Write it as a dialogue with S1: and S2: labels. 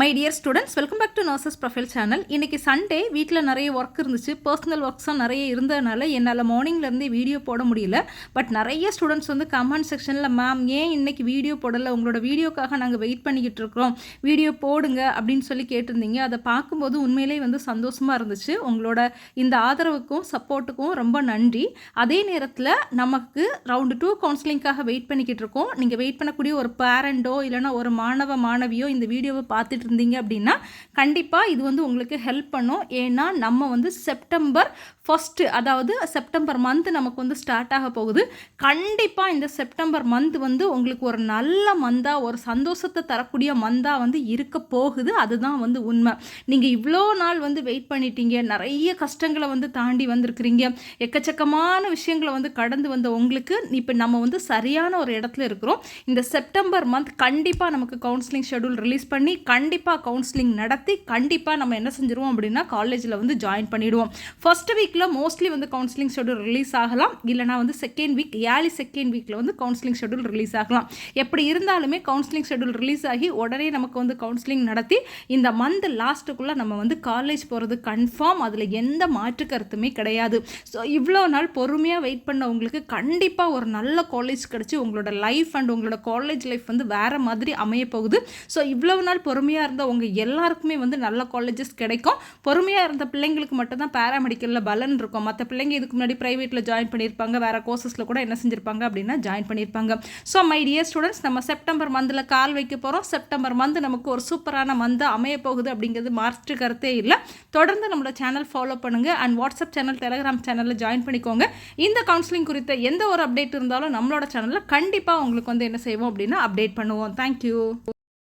S1: My dear students, welcome back to nurses profile channel. இன்றைக்கி Sunday, வீட்டில் நிறைய work இருந்துச்சு. பர்சனல் ஒர்க்ஸும் நிறைய இருந்ததுனால என்னால் மார்னிங்லேருந்தே வீடியோ போட முடியல. பட் நிறைய ஸ்டூடெண்ட்ஸ் வந்து கமெண்ட் செக்ஷனில், மேம் ஏன் இன்றைக்கி வீடியோ போடலை, உங்களோட வீடியோக்காக நாங்கள் வெயிட் பண்ணிக்கிட்டு இருக்கிறோம், வீடியோ போடுங்க அப்படின்னு சொல்லி கேட்டிருந்தீங்க. அதை பார்க்கும்போது உண்மையிலே வந்து சந்தோஷமாக இருந்துச்சு. உங்களோட இந்த ஆதரவுக்கும் சப்போர்ட்டுக்கும் ரொம்ப நன்றி. அதே நேரத்தில் நமக்கு ரவுண்டு 2 கவுன்சிலிங்காக வெயிட் பண்ணிக்கிட்டு இருக்கோம். நீங்கள் வெயிட் பண்ணக்கூடிய ஒரு பேரண்டோ இல்லைனா ஒரு மாணவியோ இந்த வீடியோவை பார்த்துட்டு இருந்தீங்க அப்படின்னா கண்டிப்பாக இது வந்து உங்களுக்கு ஹெல்ப் பண்ணும். ஏன்னா நம்ம வந்து செப்டம்பர் 1, அதாவது செப்டம்பர் மந்த் நமக்கு வந்து ஸ்டார்ட் ஆக போகுது. கண்டிப்பாக இந்த செப்டம்பர் மந்த் வந்து உங்களுக்கு ஒரு நல்ல மந்தாக, ஒரு சந்தோஷத்தை தரக்கூடிய மந்தாக வந்து இருக்க போகுது. அதுதான் வந்து உண்மை. நீங்கள் இவ்வளோ நாள் வந்து வெயிட் பண்ணிட்டீங்க, நிறைய கஷ்டங்களை வந்து தாண்டி வந்திருக்கிறீங்க, எக்கச்சக்கமான விஷயங்களை வந்து கடந்து வந்த உங்களுக்கு இப்போ நம்ம வந்து சரியான ஒரு இடத்துல இருக்கிறோம். இந்த செப்டம்பர் மந்த் கண்டிப்பாக நமக்கு கவுன்சிலிங் ஷெடியூல் ரிலீஸ் பண்ணி கண்டிப்பாக கவுன்சிலிங் நடத்தி கண்டிப்பாக நம்ம என்ன செஞ்சிருவோம் அப்படின்னா காலேஜில் வந்து ஜாயின் பண்ணிவிடுவோம். ஃபர்ஸ்ட் வீக்கில் மோஸ்ட்லி வந்து கவுன்சிலிங் ஷெடியூல் ரிலீஸ் ஆகலாம், இல்லைனா வந்து செகண்ட் வீக், ஏர்லி செகண்ட் வீக்கில் வந்து கவுன்சிலிங் ஷெடியூல் ரிலீஸ் ஆகலாம். எப்படி இருந்தாலுமே கவுன்சிலிங் ஷெடியூல் ரிலீஸ் ஆகி உடனே நமக்கு வந்து கவுன்சிலிங் நடத்தி இந்த மந்த் லாஸ்ட்டுக்குள்ளே நம்ம வந்து காலேஜ் போகிறது கன்ஃபார்ம். அதில் எந்த மாற்று கருத்துமே கிடையாது. ஸோ இவ்வளோ நாள் பொறுமையாக வெயிட் பண்ண உங்களுக்கு கண்டிப்பாக ஒரு நல்ல காலேஜ் கிடச்சி உங்களோட லைஃப் அண்ட் உங்களோட காலேஜ் லைஃப் வந்து வேறு மாதிரி அமைய போகுது. ஸோ இவ்வளவு நாள் பொறுமையாக இருந்த உங்கள் எல்லாருக்குமே வந்து நல்ல காலேஜஸ் கிடைக்கும். பொறுமையாக இருந்த பிள்ளைங்களுக்கு மட்டும்தான் பேராமெடிக்கலில் பலன் இருக்கும். மற்ற பிள்ளைங்க இதுக்கு முன்னாடி ப்ரைவேட்டில் ஜாயின் பண்ணியிருப்பாங்க, வேறு கோர்சஸில் கூட என்ன செஞ்சுருப்பாங்க அப்படின்னா ஜாயின் பண்ணியிருப்பாங்க. ஸோ மை டியர் ஸ்டூடெண்ட்ஸ், நம்ம செப்டம்பர் மந்தில் கால் வைக்க போகிறோம். செப்டம்பர் மந்த் நமக்கு ஒரு சூப்பரான மந்தாக அமைய போகுது அப்படிங்கிறது மாற்று கருத்தே இல்லை. தொடர்ந்து நம்மளோட சேனல் ஃபாலோ பண்ணுங்கள் அண்ட் வாட்ஸ்அப் சேனல், டெலிகிராம் சேனலில் ஜாயின் பண்ணிக்கோங்க. இந்த கவுன்சிலிங் குறித்த எந்த ஒரு அப்டேட் இருந்தாலும் நம்மளோட சேனலில் கண்டிப்பாக உங்களுக்கு வந்து என்ன செய்வோம் அப்படின்னா அப்டேட் பண்ணுவோம். தேங்க்யூ.